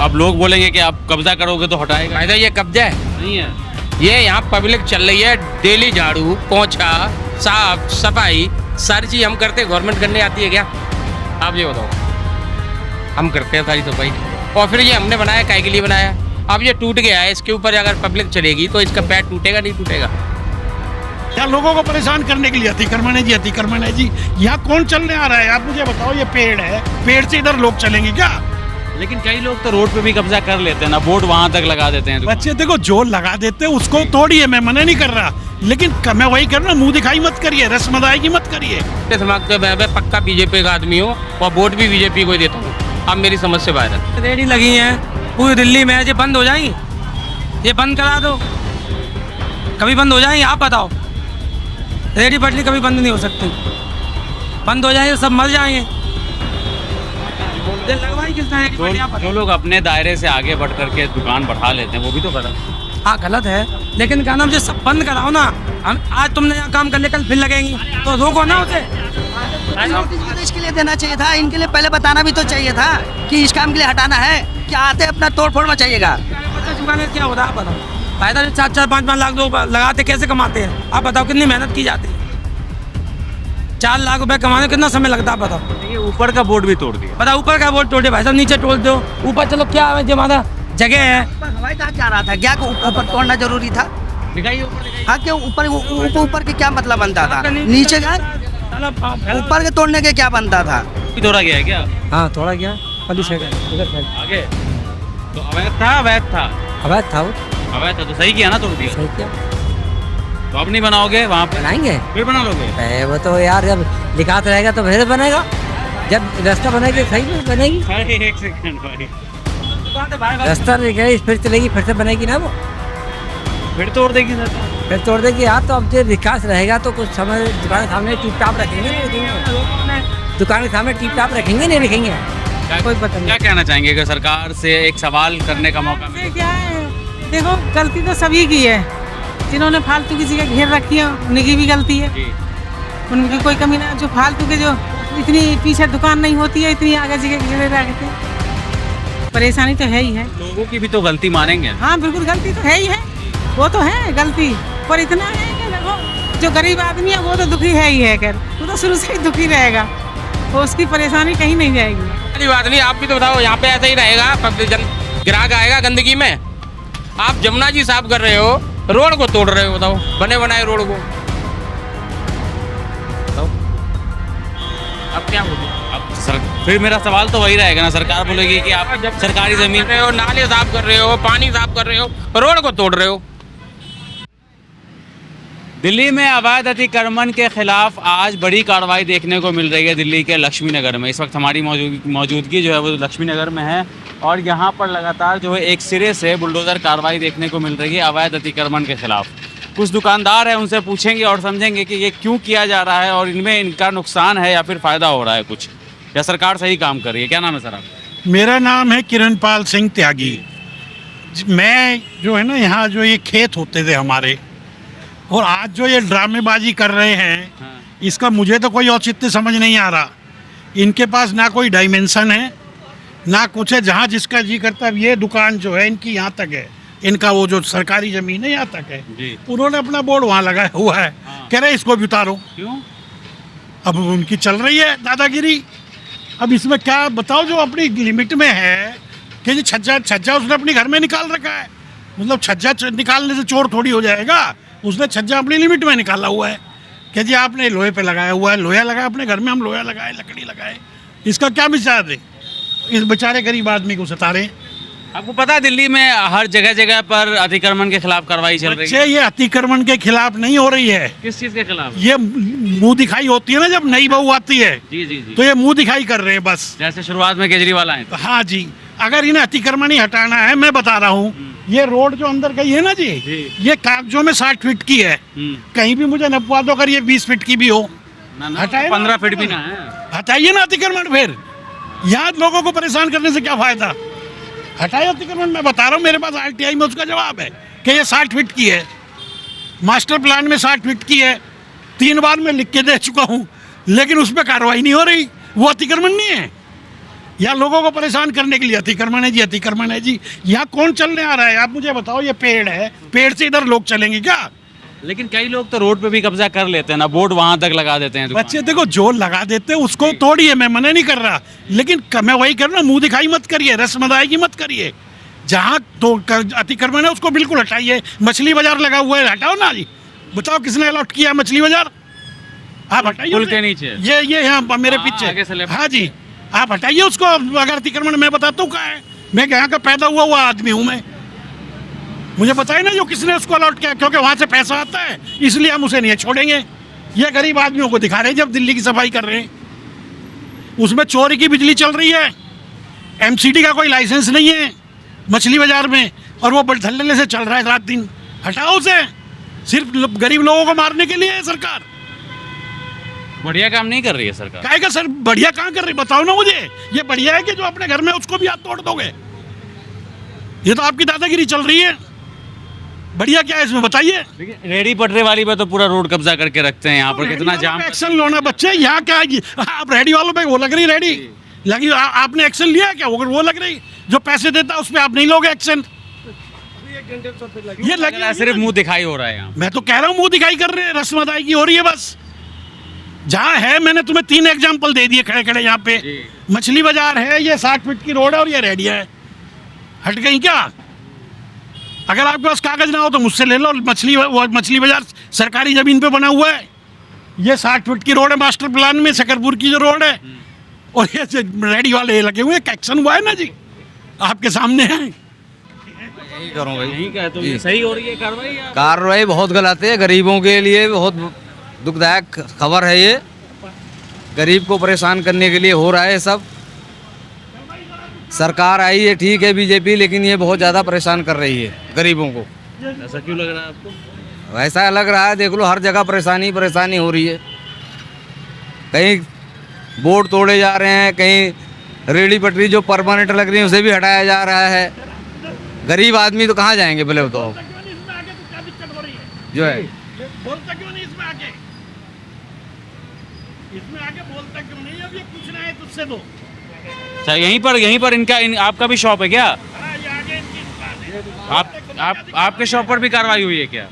अब लोग बोलेंगे कि आप कब्जा करोगे तो हटाएगा। फायदा ये कब्जा है नहीं है। ये यहाँ पब्लिक चल रही है, डेली झाड़ू पोंछा साफ सफाई सारी चीज हम करते हैं, गवर्नमेंट करने आती है क्या? आप ये बताओ। हम करते हैं सारी सफाई, और फिर ये हमने बनाया काहे के लिए बनाया? अब ये टूट गया है, इसके ऊपर अगर पब्लिक चलेगी तो इसका पैर टूटेगा नहीं टूटेगा? क्या लोगों को परेशान करने के लिए अतिक्रमण है जी, अतिक्रमण है जी। यहाँ कौन चलने आ रहा है? आप मुझे बताओ, ये पेड़ है, पेड़ से इधर लोग चलेंगे क्या? लेकिन कई लोग तो रोड पे भी कब्जा कर लेते हैं ना, बोर्ड वहां तक लगा देते हैं। बच्चे देखो, जो लगा देते हैं उसको तोड़िए, मैं मना नहीं कर रहा, लेकिन मैं वही कर रहा हूँ, मुंह दिखाई मत करिए, रस्मदाई की मत करिए। दिमाग तो मैं पक्का बीजेपी का आदमी हूँ और वोट भी बीजेपी को ही देता हूँ। अब मेरी समझ से बाहर है। रेडी लगी हैं पूरी दिल्ली में, ये बंद हो जाएंगी? ये बंद करा दो, कभी बंद हो जाएंगी? आप बताओ। रेडी पटली कभी बंद नहीं हो सकती, बंद हो जाएंगे सब मर जाएंगे। लगवाई किसने है? जो लोग अपने दायरे से आगे बढ़ करके दुकान बढ़ा लेते हैं वो भी तो गलत है। हाँ गलत है, लेकिन क्या नाम, जो सब बंद कराओ ना। हम आज तुमने यहाँ काम कर लिया, कल फिर लगेंगी तो रोको ना उसे। नोटिस के लिए देना चाहिए था, इनके लिए पहले बताना भी तो चाहिए था कि इस काम के लिए हटाना है। क्या आते अपना तोड़ फोड़ मचाइएगा? क्या होता है आप बताओ? फायदा 4-5 लाख लोग लगाते कैसे कमाते हैं? आप बताओ कितनी मेहनत की जाती है? 4 लाख रुपए कमाने में कितना समय लगता है? आप बताओ। ये ऊपर का बोर्ड भी तोड़ दिया। बताओ, ऊपर का बोर्ड तोड़ दिया भाई साहब, नीचे तोड़ दो, ऊपर चलो, क्या है हमारा जगह है। हवाई जहाज जा रहा था क्या, ऊपर तोड़ना जरूरी था? दिखाइए ऊपर। हाँ, क्यों ऊपर के क्या मतलब बनता था? नीचे का ऊपर के तोड़ने के क्या बनता था? तोड़ा गया है क्या? हाँ थोड़ा गया, आगे तो अवैध था। अवैध था वो, अवैध था तो सही किया ना, तोड़ दिया। सही किया। तो अब नहीं बनाओगे वहाँ पे? बनाएंगे, फिर बना लोगे? वो तो यार जब लिखा तो रहेगा तो फिर बनेगा, जब रास्ता बनेगी सही में बनेगी। एक सेकंड भाई, रास्ता निकलेगी फिर चलेगी, फिर से बनेगी ना वो, फिर तोड़ देगी सर। फिर तोड़ देगी यार। तो अब जो विकास रहेगा तो कुछ समय दुकान के सामने टिप टाप रखेंगे, नहीं रखेंगे? दुकान के सामने टिप टाप रखेंगे नहीं रखेंगे? कोई पता नहीं। क्या कहना चाहेंगे कि सरकार से एक सवाल करने का मौका मिले? क्या है, देखो गलती तो सभी की है, जिन्होंने फालतू की जगह घेर रखी है उनकी भी गलती है, उनकी कोई कमी ना। जो फालतू के, जो इतनी पीछे दुकान नहीं होती है, इतनी आगे जगह घेरे रखते हैं, परेशानी तो है ही है। लोगों की भी तो गलती मानेंगे। हाँ बिल्कुल गलती तो है ही है, वो तो है गलती, पर इतना है कि देखो जो गरीब आदमी है वो तो दुखी है ही है, कर वो तो शुरू से ही दुखी रहेगा, वो उसकी परेशानी कहीं नहीं जाएगी। गरीब आदमी, आप भी तो बताओ, यहाँ पे ऐसा ही रहेगा, ग्राहक आएगा गंदगी में। आप जमुना जी साफ कर रहे हो, रोड को तोड़ रहे हो, बताओ, बने बनाए रोड को। बताओ अब क्या बोलूं? अब फिर मेरा सवाल तो वही रहेगा ना, सरकार बोलेगी कि आप जब सरकारी जमीन रहे हो, नाले साफ कर रहे हो, पानी साफ कर रहे हो, रोड को तोड़ रहे हो। दिल्ली में अवैध अतिक्रमण के खिलाफ आज बड़ी कार्रवाई देखने को मिल रही है दिल्ली के लक्ष्मी नगर में। इस वक्त हमारी मौजूदगी जो है वो लक्ष्मी नगर में है और यहाँ पर लगातार जो है एक सिरे से बुलडोज़र कार्रवाई देखने को मिल रही है अवैध अतिक्रमण के खिलाफ। कुछ दुकानदार हैं, उनसे पूछेंगे और समझेंगे कि ये क्यों किया जा रहा है और इनमें इनका नुकसान है या फिर फ़ायदा हो रहा है कुछ, या सरकार सही काम कर रही है। क्या नाम है सर आपका? मेरा नाम है किरणपाल सिंह त्यागी। मैं जो है ना, यहाँ जो ये खेत होते थे हमारे, और आज जो ये ड्रामेबाजी कर रहे हैं, इसका मुझे तो कोई औचित्य समझ नहीं आ रहा। इनके पास ना कोई डायमेंशन है ना कुछ है, जहाँ जिसका जी करता है। ये दुकान जो है इनकी यहाँ तक है, इनका वो जो सरकारी ज़मीन है यहाँ तक है, उन्होंने अपना बोर्ड वहाँ लगाया हुआ है। कह रहे इसको भी उतारो। क्यों? अब उनकी चल रही है दादागिरी। अब इसमें क्या बताओ, जो अपनी लिमिट में है कि जी छज्जा उसने अपने घर में निकाल रखा है, मतलब छज्जा निकालने से चोर थोड़ी हो जाएगा। उसने छज्जा अपनी लिमिट में निकाला हुआ है कि जी आपने लोहे पे लगाया हुआ है, लोहा लगाया अपने घर में, हम लोहा लगाए, लकड़ी लगाए। इसका क्या विचार है? इस बेचारे गरीब आदमी को सतारे। आपको पता है दिल्ली में हर जगह जगह पर अतिक्रमण के खिलाफ कार्रवाई चल रही है। ये अतिक्रमण के खिलाफ नहीं हो रही है। किस चीज़ के खिलाफ? ये मुंह दिखाई होती है ना, जब नई बहू आती है जी जी जी, तो ये मुंह दिखाई कर रहे हैं बस। जैसे शुरुआत में केजरीवाल आए। हाँ जी, अगर इन्हें अतिक्रमण ही हटाना है, मैं बता रहा हूँ, ये रोड जो अंदर गई है ना जी, ये कागजों में 60 फीट की है। कहीं भी मुझे नपवा दो अगर ये 20 फीट की भी हो, हटाए 15 फीट भी ना है, हटाइए ना अतिक्रमण। फिर यहाँ लोगों को परेशान करने से क्या फायदा? हटाए अतिक्रमण। मैं बता रहा हूँ, मेरे पास RTI में उसका जवाब है कि ये 60 फीट की है, मास्टर प्लान में 60 फीट की है। 3 बार मैं लिख के दे चुका हूँ, लेकिन उस पर कार्रवाई नहीं हो रही। वो अतिक्रमण नहीं है। या लोगों को परेशान करने के लिए अतिक्रमण है जी, अतिक्रमण है जी। यहाँ कौन चलने आ रहा है? आप मुझे बताओ, ये पेड़ है, पेड़ से इधर लोग चलेंगे क्या? लेकिन कई लोग तो रोड पे भी कब्जा कर लेते हैं ना, बोर्ड वहां तक लगा देते हैं दुकान। बच्चे देखो, जो लगा देते हैं उसको तोड़िए, मैं मना नहीं कर रहा, लेकिन मैं वही कर रहा हूँ, मुंह दिखाई मत करिए, रस्मदाई की मत करिए। जहाँ तो अतिक्रमण है उसको बिल्कुल हटाइए। मछली बाजार लगा हुआ है, हटाओ ना जी। बताओ किसने अलॉट किया मछली बाजार? आप हटाइए पुल उसे। के नीचे। ये यहाँ मेरे हाँ, आगे से पीछे। लेफ्ट। हाँ जी, आप हटाइए उसको। अगर अतिक्रमण मैं बताता हूँ कहाँ है, मैं यहाँ का पैदा हुआ आदमी हूँ मैं। मुझे बताइए ना जो किसने उसको अलॉट किया, क्योंकि वहाँ से पैसा आता है इसलिए हम उसे नहीं छोड़ेंगे। ये गरीब आदमियों को दिखा रहे हैं जब दिल्ली की सफाई कर रहे हैं, उसमें चोरी की बिजली चल रही है, एमसीडी का कोई लाइसेंस नहीं है मछली बाजार में, और वो धल्ले से चल रहा है रात दिन। हटाओ उसे, सिर्फ गरीब लोगों को मारने के लिए है सरकार। बढ़िया काम नहीं कर रही है सरकार। काहे का सर बढ़िया कहाँ कर रही, बताओ ना मुझे। ये बढ़िया है कि जो अपने घर में उसको भी हाथ तोड़ दोगे? ये तो आपकी दादागिरी चल रही है। बढ़िया क्या है इसमें बताइए? रेडी पटरी वाली पे तो पूरा रोड कब्जा करके रखते हैं यहाँ पर, कितना जाम। एक्शन लो ना बच्चे, यहाँ क्या है? आप रेडी वालों पे वो लग रही रेडी लगी, आपने एक्शन लिया क्या? वो लग रही जो पैसे देता है उस पर आप नहीं लोगे एक्शन। ये लग रहा है सिर्फ मुंह दिखाई हो रहा है यहाँ। मैं तो कह रहा हूँ मुंह दिखाई कर रहे हैं, रस्म अदायगी हो रही है बस। जहाँ है, मैंने तुम्हें 3 एग्जाम्पल दे दिए खड़े खड़े। यहाँ पे मछली बाजार है, ये 60 फीट की रोड है, और ये रेडिया है। हट गई क्या? अगर आपके पास कागज ना हो तो मुझसे ले लो। मछली बाजार सरकारी जमीन पे बना हुआ है। ये 60 फीट की रोड है मास्टर प्लान में, शकरपुर की जो रोड है, और ये रेडी वाले लगे हुए। एक्शन हुआ है ना जी, आपके सामने है। यही करूँ भाई। यही क्या तो ये सही हो रही है कार्रवाई? कार्रवाई बहुत गलत है, गरीबों के लिए बहुत दुखदायक खबर है ये। गरीब को परेशान करने के लिए हो रहा है सब। सरकार आई है ठीक है बीजेपी, लेकिन ये बहुत ज़्यादा परेशान कर रही है गरीबों को। ऐसा क्यों लग रहा है आपको? वैसा लग रहा है, देख लो हर जगह परेशानी परेशानी हो रही है। कहीं बोर्ड तोड़े जा रहे हैं, कहीं रेडी पटरी जो परमानेंट लग रही है उसे भी हटाया जा रहा है। गरीब आदमी तो कहाँ जाएंगे बोले बताओ? जो है बोलता क्यों नहीं इसमें आके? इसमें आके बोलता क्यों नहीं? अब ये पूछना है तुझसे तो। अच्छा, यहीं पर इनका आपका भी शॉप है क्या? हाँ, ये आगे इनकी दुकान है। आपके शॉप पर भी कार्रवाई हुई है क्या?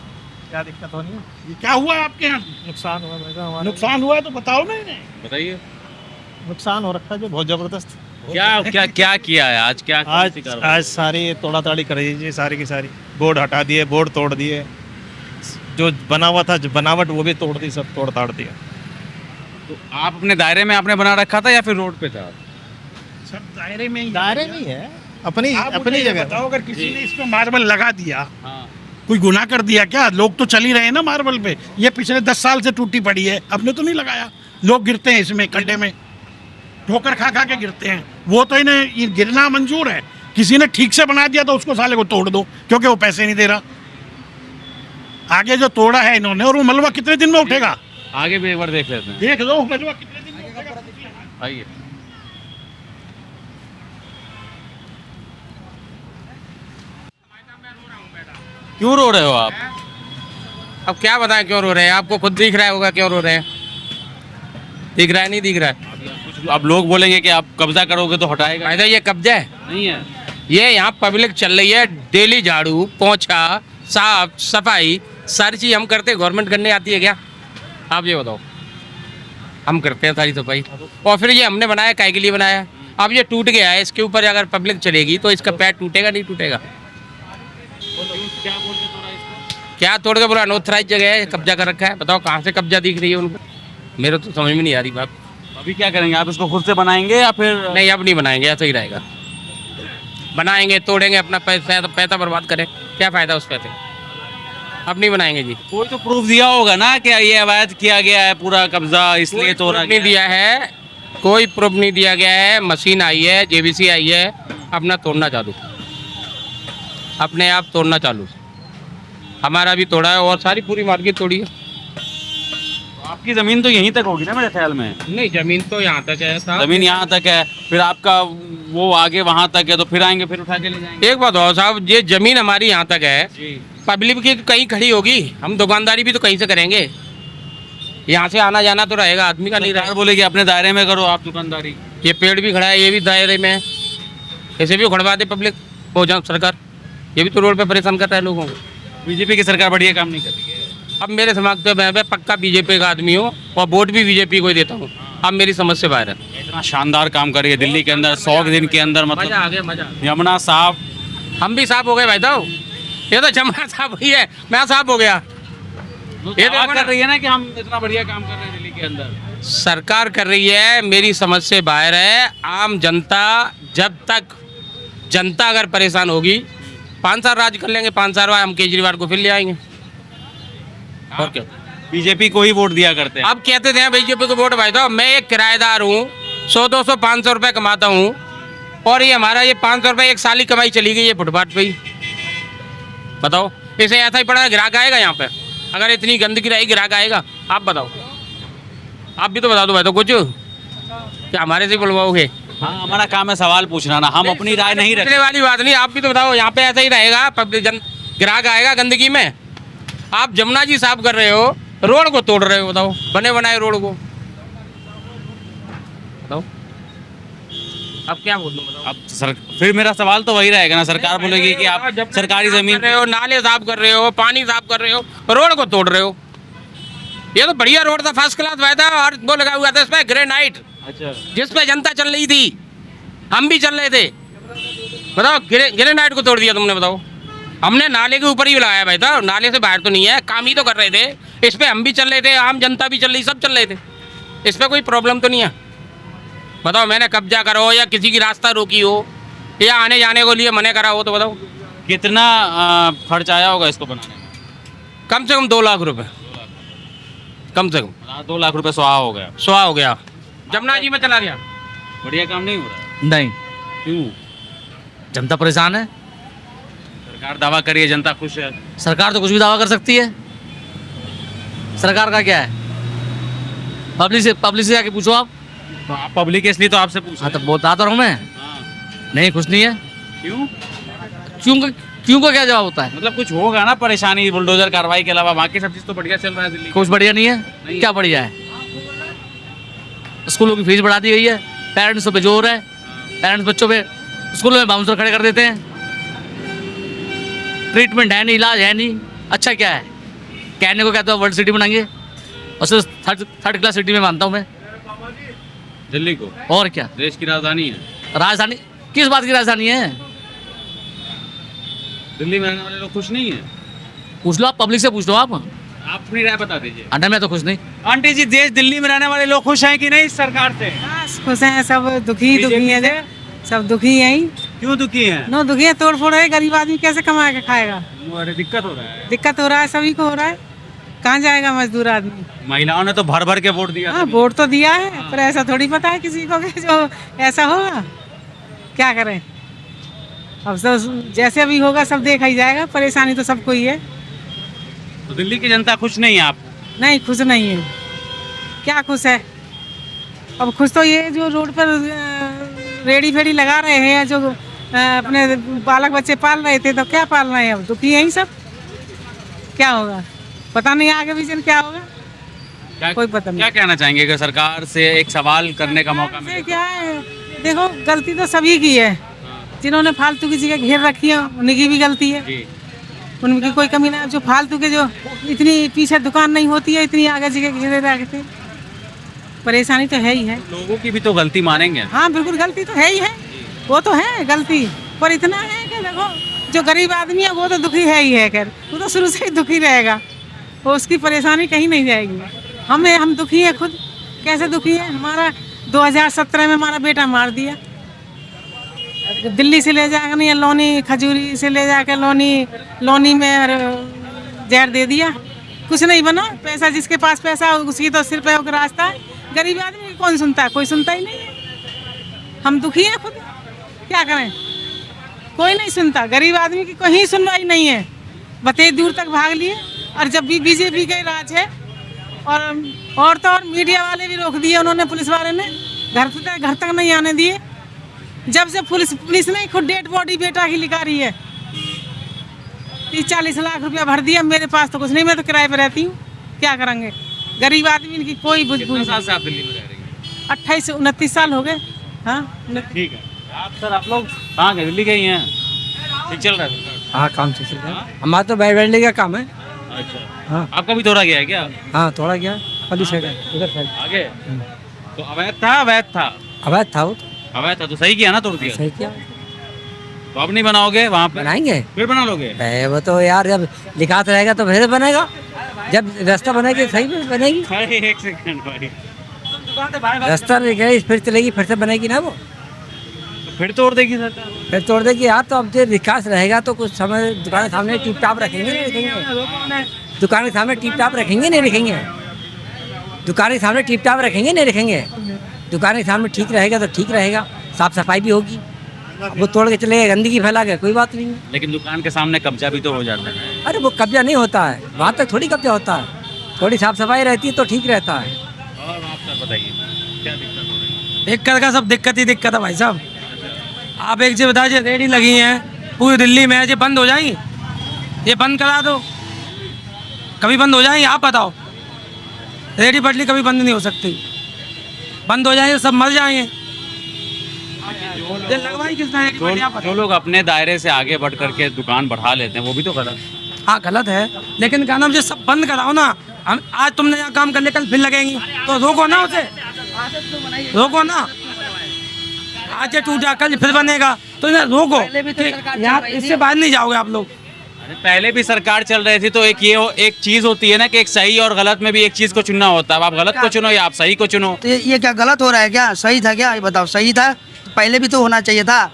क्या दिक्कत होनी है? ये क्या हुआ आपके यहाँ? नुकसान हुआ भाई साहब, हमारा नुकसान हुआ है तो बताओ ना इन्हें। बताइए नुकसान हो रखा है जो बहुत जबरदस्त। क्या किया है आज? क्या कौन सी कार्रवाई? आज सारी तोड़ा ताड़ी कर रही है, सारी की सारी बोर्ड हटा दिए, बोर्ड तोड़ दिए, जो बना हुआ था जो बनावट वो भी तोड़ दी, सब तोड़ ताड़ दिया। तो आप अपने दायरे में आपने बना रखा था या फिर रोड पे था? सब दायरे में ही दायरे में ही है, अपनी आप मुझे अपनी ये जगह। बताओ, अगर किसी ने इस पे मार्बल लगा दिया, हाँ। कोई गुनाह कर दिया क्या? लोग तो चल ही रहे हैं ना मार्बल पे। ये पिछले 10 साल से टूटी पड़ी है, आपने तो नहीं लगाया। लोग गिरते हैं इसमें खड्डे में, ठोकर खा खा के गिरते हैं। वो तो इन्हें गिरना मंजूर है। किसी ने ठीक से बना दिया तो उसको साले को तोड़ दो, क्योंकि वो पैसे नहीं दे रहा। आगे जो तोड़ा है इन्होंने, और वो मलबा कितने दिन में उठेगा? आगे भी एक बार देख लेते हैं। देख लो मलबा कितने दिन में उठेगा। आइए। क्यों रो रहे हो आप? अब क्या बताएं क्यों रो रहे हैं? आपको खुद दिख रहा होगा क्यों रो रहे हैं। दिख रहा है नहीं दिख रहा है? अब लोग बोलेंगे कि आप कब्जा करोगे तो हटाएगा। ऐसा ये कब्जा है? नहीं है। ये यहाँ पब्लिक चल रही है, डेली झाड़ू पोंछा साफ सफाई सारी चीज़ हम करते हैं। गवर्नमेंट करने आती है क्या? आप ये बताओ। हम करते हैं सारी सफाई, और फिर ये हमने बनाया काहे के लिए बनाया? अब ये टूट गया है, इसके ऊपर अगर पब्लिक चलेगी तो इसका पैर टूटेगा नहीं टूटेगा? क्या तोड़ के बोला अनऑथराइज जगह है, कब्जा कर रखा है। बताओ कहाँ से कब्जा दिख रही है उनको? मेरे तो समझ में नहीं आ रही बात। अभी क्या करेंगे आप? इसको खुद से बनाएंगे या फिर? नहीं अब नहीं बनाएंगे, ऐसा ही रहेगा। बनाएंगे तोड़ेंगे, अपना पैसा बर्बाद करें, क्या फ़ायदा उस पैसे? अब नहीं बनाएंगे जी। कोई तो प्रूफ दिया होगा ना कि ये अवैध किया गया है पूरा कब्जा, इसलिए तोड़ा नहीं दिया है, कोई प्रूफ नहीं दिया गया है। मशीन आई है, जेबीसी आई है, अपना तोड़ना चालू, अपने आप तोड़ना चालू। हमारा भी तोड़ा है और सारी पूरी मार्केट तोड़ी है। आपकी जमीन तो यहीं तक होगी ना मेरे ख्याल में? नहीं जमीन तो यहाँ तक है साहब। जमीन यहाँ तक है, फिर आपका वो आगे वहाँ तक है, तो फिर आएंगे फिर उठा के ले जाएंगे। एक बात और साहब, ये जमीन हमारी यहाँ तक है, जी। पब्लिक की कहीं खड़ी होगी, हम दुकानदारी भी तो कहीं से करेंगे। यहाँ से आना जाना तो रहेगा, आदमी का नहीं रहेगा। बोलेगी अपने दायरे में करो आप दुकानदारी। ये पेड़ भी खड़ा है, ये भी दायरे में है, ऐसे भी उखड़वा दे पब्लिक बहुजन सरकार। ये भी तो रोड पे परेशान कर रहा है लोगों को। बीजेपी की सरकार बढ़िया काम नहीं कर रही है। अब मेरे दिमाग पे मैं पक्का बीजेपी का आदमी हूँ और वोट भी बीजेपी को ही देता हूँ। अब मेरी समझ से बाहर है। इतना शानदार काम कर रही है दिल्ली के अंदर 100 दिन के अंदर, मजा मतलब आ गया, मजा। यमुना साफ। हम भी साफ हो गए भाई साहब, ये तो जमुना साफ हुई है, मैं साफ हो गया। ये तो कर रही है ना कि हम इतना बढ़िया काम कर रहे हैं दिल्ली के अंदर। सरकार कर रही है, मेरी समझ से बाहर है। आम जनता, जब तक जनता अगर परेशान होगी, 5 साल राज कर लेंगे, 5 साल बाद हम केजरीवाल को फिर ले आएंगे। और क्या, बीजेपी को ही वोट दिया करते हैं। अब कहते थे बीजेपी को वोट भाई साहब, मैं एक किराएदार हूँ, 100, 200, 500 रुपये कमाता हूँ, और ये हमारा ये 500 रुपये एक साल की कमाई चली गई है फुटपाथ पे ही। बताओ, इसे ऐसा ही पड़ा है, ग्राहक आएगा यहाँ पे? अगर इतनी गंदगी रहेगी, ग्राहक आएगा? आप बताओ, आप भी तो बता दो भाई, तो कुछ क्या हमारे से बुलवाओगे? हाँ, हमारा काम है सवाल पूछना ना, हम अपनी राय नहीं रखने वाली बात नहीं। आप भी तो बताओ, यहाँ पे ऐसा ही रहेगा, ग्राहक आएगा गंदगी में? आप जमुना जी साफ कर रहे हो, रोड को तोड़ रहे हो, बताओ, बने बनाए रोड को, बताओ अब क्या बोलूं, बताओ। अब फिर मेरा सवाल तो वही रहेगा ना, सरकार बोलेगी कि आप सरकारी जमीन कर रहे हो, नाले साफ कर रहे हो, पानी साफ कर रहे हो, रोड को तोड़ रहे हो। ये तो बढ़िया रोड था, फर्स्ट क्लास भाई था, और वो लगा हुआ था इस पे ग्रेनाइट, अच्छा, जिस पे जनता चल रही थी, हम भी चल रहे थे। बताओ, ग्रेनाइट को तोड़ दिया तुमने, बताओ। हमने नाले के ऊपर ही लगाया भाई था, नाले से बाहर तो नहीं है, काम ही तो कर रहे थे। इस पे हम भी चल रहे थे, आम जनता भी चल रही, सब चल रहे थे, इस पे कोई प्रॉब्लम तो नहीं है। बताओ, मैंने कब्जा करा हो या किसी की रास्ता रोकी हो या आने जाने को लिए मना करा हो, तो बताओ कितना खर्च आया होगा इसको बनाने में? कम से कम 2 लाख रुपए, कम से कम 2 लाख रुपए सुहा हो गया। सुहा हो गया, जमुना जी में चला गया। बढ़िया काम नहीं हो रहा? नहीं, क्यों? जनता परेशान है। सरकार दावा करी है, जनता खुश है। सरकार तो कुछ भी दावा कर सकती है, सरकार का क्या है? पब्लिक से आके पूछो आप। तो आप पब्लिक है इसलिए तो आपसे पूछ हाँ, रहे तो बताता रहा हूँ मैं। हैं। नहीं, कुछ नहीं है। क्यों? क्यों का क्या जवाब होता है? मतलब कुछ होगा ना परेशानी बुलडोजर कार्रवाई के अलावा, बाकी सब चीज तो बढ़िया चल रहा है दिल्ली। कुछ बढ़िया नहीं है। नहीं। क्या बढ़िया है? स्कूलों की फीस बढ़ा दी गई है, पेरेंट्स पे जोर है, पेरेंट्स बच्चों पे स्कूलों में बाउंसर खड़े कर देते हैं, ट्रीटमेंट है नहीं, इलाज है नहीं। अच्छा क्या है? कहने को कहते हो वर्ल्ड सिटी बनाएंगे, और सिर्फ थर्ड क्लास सिटी में मानता हूँ मैं। दिल्ली को और क्या, देश की राजधानी है। राजधानी किस बात की राजधानी है? दिल्ली में रहने वाले लोग खुश नहीं है? पूछ लो आप, पब्लिक से पूछ लो आप। अपनी राय बता दीजिए। अंडा मैं तो खुश नहीं। आंटी जी, देश दिल्ली में रहने वाले लोग खुश हैं कि नहीं इस सरकार से? बस खुश हैं, सब दुखी है जो, सब दुखी हैं ही। क्यों दुखी हैं? नो दुखी है, तोड़ फोड़ है, गरीब आदमी कैसे कमा के खाएगा? अरे दिक्कत हो रहा है। दिक्कत हो रहा है, सभी को हो रहा है, कहाँ जाएगा मजदूर आदमी? महिलाओं ने तो भर भर के वोट दिया। हाँ, वोट तो दिया है, पर ऐसा थोड़ी पता है किसी को कि जो ऐसा होगा। क्या करें, अब सब जैसे अभी होगा सब देखा ही जाएगा, परेशानी तो सबको ही है। तो दिल्ली की जनता खुश नहीं है आप? नहीं, खुश नहीं है। क्या खुश है? अब खुश तो ये जो रोड पर रेडी फेडी लगा रहे हैं, जो अपने बालक बच्चे पाल रहे थे, तो क्या पाल रहे हैं? अब दुखी हैं ही सब। क्या होगा पता नहीं, आगे विजन क्या होगा कोई पता नहीं। क्या कहना चाहेंगे अगर सरकार से एक सवाल करने का मौका मिले? क्या है, देखो गलती तो सभी की है, जिन्होंने फालतू की जगह घेर रखी है उनकी भी गलती है, जी। उनकी कोई कमी ना। जो फालतू के, जो इतनी पीछे दुकान नहीं होती है, इतनी आगे जगह घेरे रखते, परेशानी तो है ही है। लोगों की भी तो गलती मानेंगे। हाँ बिल्कुल, गलती तो है ही है, वो तो है गलती, पर इतना है कि देखो जो गरीब आदमी है वो तो दुखी है ही है, खैर वो तो शुरू से ही दुखी रहेगा, वो उसकी परेशानी कहीं नहीं जाएगी। हम दुखी हैं खुद। कैसे दुखी है? हमारा 2017 में हमारा बेटा मार दिया, दिल्ली से ले जाकर नहीं, लोनी खजूरी से ले जाकर लोनी में जहर दे दिया, कुछ नहीं बना। पैसा जिसके पास पैसा उसकी तो सिर पे रास्ता है, गरीब आदमी कौन सुनता है? कोई सुनता ही नहीं है। हम दुखी हैं खुद, क्या करें? कोई नहीं सुनता, गरीब आदमी की कोई सुनवाई नहीं है। बते दूर तक भाग लिए, और जब भी बीजेपी का राज है, और तो और मीडिया वाले भी रोक दिए उन्होंने, पुलिस वाले ने घर तक नहीं आने दिए। जब से पुलिस ने खुद डेड बॉडी बेटा की निकाली है, 30-40 लाख रुपया भर दिया। मेरे पास तो कुछ नहीं, मैं तो किराए पे रहती हूँ, क्या करेंगे? गरीब आदमी की कोई बुझबुझ। कितने साल से आप दिल्ली में रह रही हैं? 28 से 29 साल हो गए। हाँ ठीक है। आप लोग कहाँ गए? दिल्ली गई हैं? ठीक चल रहा है? हाँ काम से चल रहा है। हमारा तो बैठने का काम है। अच्छा, हाँ आपका भी थोड़ा गया है क्या हाँ थोड़ा क्या पली साइड है उधर साइड आगे? तो अवैध था? अवैध था? अवैध था वो तो अवैध था तो सही किया ना, तोड़ दिया। सही किया। तो अब नहीं बनाओगे वहाँ पे? बनाएंगे फिर बना लोगे? वो तो यार जब लिखात रहेगा तो फिर बनेगा, जब रास्ता बनेगी सही में बनेगी। अरे एक सेकंड भाई, रास्ता रहेगा फिर चलेगी, फिर से बनेगी ना वो, तो फिर तोड़ देगी सरकार? फिर तोड़ देगी यार। तो अब जो विकास रहेगा तो कुछ समय दुकान के सामने टिप टाप रखेंगे नहीं रखेंगे, दुकान के सामने टिप टाप रखेंगे नहीं रखेंगे, दुकान के सामने टिप टाप रखेंगे नहीं रखेंगे, दुकान के सामने ठीक रहेगा तो ठीक रहेगा, साफ सफाई भी होगी। अब वो तोड़ के चलेगा, गंदगी फैला के कोई बात नहीं है। लेकिन दुकान के सामने कब्जा भी तो हो जाता है। अरे वो कब्जा नहीं होता है, वहाँ तक थोड़ी कब्जा होता है, थोड़ी साफ सफाई रहती है तो ठीक रहता है। और आप सर बताइए क्या दिक्कत हो रही है? दिक्कत का सब दिक्कत ही दिक्कत है भाई साहब। आप एक चीज़ बताइए, रेडी लगी हैं पूरी दिल्ली में, ये बंद हो जाएंगी, ये बंद करा दो, कभी बंद हो जाएंगी आप बताओ? रेडी पटली कभी बंद नहीं हो सकती, बंद हो जाएंगे सब मर जाएंगे। ये लगवाई किसने रेडी पटली आप जो बताओ? लोग अपने दायरे से आगे बढ़ करके दुकान बढ़ा लेते हैं वो भी तो गलत। हाँ गलत है, लेकिन क्या नाम से सब बंद कराओ ना। हम आज तुमने यहाँ काम कर लिया, कल फिर लगेंगी तो रोको ना उसे, रोको ना। आज ये टूटा कल फिर बनेगा तो इन्हें रोको, यहाँ इससे बाहर नहीं जाओगे आप लोग। अरे पहले भी सरकार चल रही थी तो एक चीज होती है ना कि एक सही और गलत में भी एक चीज को चुनना होता है। अब आप गलत को चुनो या आप सही को चुनो। तो ये क्या गलत हो रहा है? क्या सही था? क्या ये बताओ, सही था तो पहले भी तो होना चाहिए था।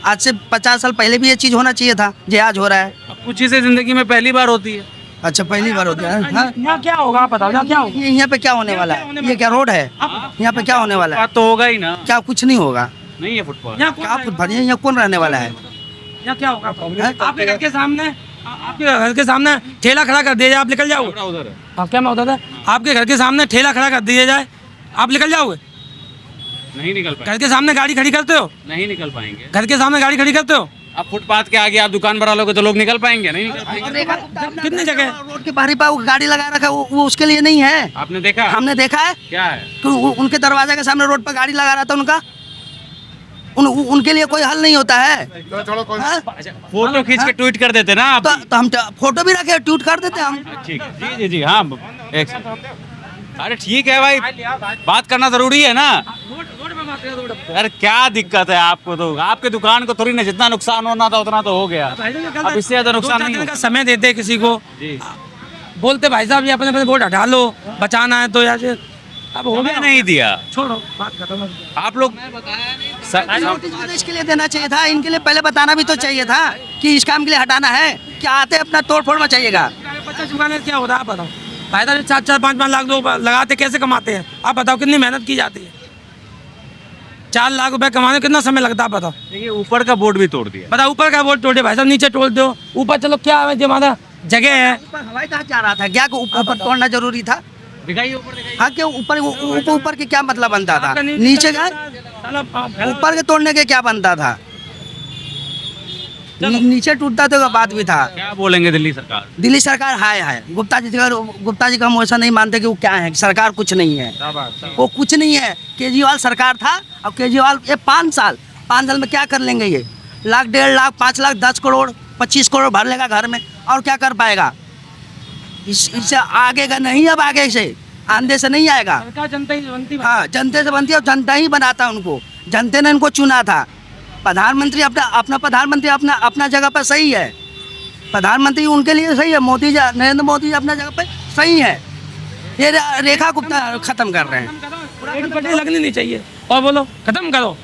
आज से 50 साल पहले भी ये चीज़ होना चाहिए था जो आज हो रहा है। अब कुछ चीजें जिंदगी में पहली बार होती है। अच्छा पहली बार होता है? हाँ? यहाँ क्या होगा आप बताओ, यहाँ क्या होगा? यहाँ पे क्या होने वाला है? ये क्या रोड है? यहाँ पे क्या होने वाला है? बात तो होगा ही ना। क्या कुछ नहीं होगा? नहीं है फुटपाथ। यहाँ क्या फुटपाथ? यहाँ कौन रहने वाला है? यहाँ क्या होगा? आपके घर के सामने, आपके घर के सामने ठेला खड़ा कर दिया जाए, आप निकल जाओगे? उधर है। आप क्या मैं होता था, आपके घर के सामने ठेला खड़ा कर दिया जाए, आप निकल जाओगे? नहीं निकल पाएंगे। घर के सामने गाड़ी खड़ी करते हो, नहीं निकल पाएंगे। घर के सामने गाड़ी खड़ी करते हो, अब फुटपाथ के आगे आप दुकान बढ़ा लोगे तो लोग निकल पाएंगे? नहीं निकल पाएंगे। कितनी जगह रोड के बाहरी पर गाड़ी लगा रखा है, वो उसके लिए नहीं है। आपने देखा? हमने देखा है। क्या है? तो उनके दरवाजे के सामने रोड पर गाड़ी लगा रहा था उनका, उनके लिए कोई हल नहीं होता है। हाँ? फोटो खींच के ट्वीट कर देते ना आप। तो हम फोटो भी रखे, ट्वीट कर देते हम। ठीक जी जी जी हाँ एक सेकंड। अरे ठीक है भाई, बात करना जरूरी है ना। अरे क्या दिक्कत है आपको? तो आपके दुकान को थोड़ी ना, जितना नुकसान होना था उतना तो हो गया, अब इससे ज्यादा नुकसान नहीं का होगा। समय देते किसी को, जी। बोलते भाई साहब ये अपने अपने वोट हटा लो, बचाना है तो यार अब हो गया, नहीं दिया। छोड़ो बात खत्म। आप लोग नोटिस भी तो इसके लिए देना चाहिए था, इनके लिए पहले बताना भी तो चाहिए था कि इस काम के लिए हटाना है। क्या आते अपना तोड़ फोड़ मचाइएगा? बच्चा चुकाने से क्या होता है आप बताओ? भाई साहब 4-4, 5-5 लाख लोग लगाते कैसे कमाते हैं आप बताओ? कितनी मेहनत की जाती है? 4 लाख रुपए कमाने कितना समय लगता है बताओ? देखिए ऊपर का बोर्ड भी तोड़ दिया। बताओ ऊपर का बोर्ड तोड़ दिया भाई साहब, नीचे तोड़ दो, ऊपर चलो क्या है जो हमारा जगह है। ऊपर हवाई जहाज जा रहा था, क्या ऊपर तोड़ना जरूरी था? दिखाइए ऊपर दिखाइए। हाँ क्यों ऊपर ऊपर के क्या मतलब बनता था? आपका नीचे का ऊपर के तोड़ने के क्या बनता था? नीचे टूटता तो बात भी था। क्या बोलेंगे दिल्ली सरकार? दिल्ली सरकार है गुप्ता जी का हम ऐसा नहीं मानते कि वो क्या है। सरकार कुछ नहीं है, वो कुछ नहीं है। केजरीवाल सरकार था, अब केजरीवाल ये 5 साल में क्या कर लेंगे? ये 1 लाख 1.5 लाख 5 लाख 10 करोड़ 25 करोड़ भर लेगा घर में, और क्या कर पाएगा? इससे आगे का नहीं, अब आगे से आंधे से नहीं आएगा। जनता ही बनती है। हाँ जनते से बनती है और जनता ही बनाता है उनको। जनता ने इनको चुना था। प्रधानमंत्री अपना प्रधानमंत्री अपना जगह पर सही है, प्रधानमंत्री उनके लिए सही है। मोदी जी, नरेंद्र मोदी जी अपना जगह पर सही है। ये रेखा गुप्ता खत्म कर रहे हैं। रेडी पट्टी लगनी नहीं चाहिए, और बोलो खत्म करो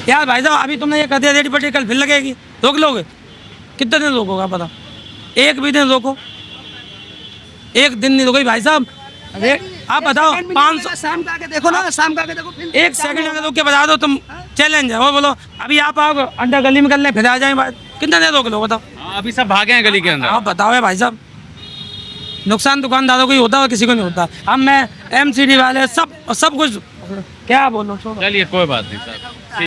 यार। भाई साहब अभी तुमने ये कर दिया रेडी पट्टी, कल फिर लगेगी, रोक लोगे? कितने दिन रोकोगे आप बताओ? एक भी दिन रोको, एक दिन नहीं रोकोगे भाई साहब। आप बताओ 500 शाम का आके देखो ना, शाम का आके देखो, फिर 1 सेकंड अगर रोक के बता दो तुम, चैलेंज है वो। बोलो अभी आप आओगे अंडर गली में कर लें, फिर आ जाए बात, कितना देर रोक लो बताओ? अभी सब भागे हैं गली के अंदर। आप बताओ है भाई साहब, नुकसान दुकानदारों को ही होता है, किसी को नहीं होता। हम मैं MCD वाले सब कुछ क्या बोलो, छोड़ो। चलिए कोई बात नहीं सर।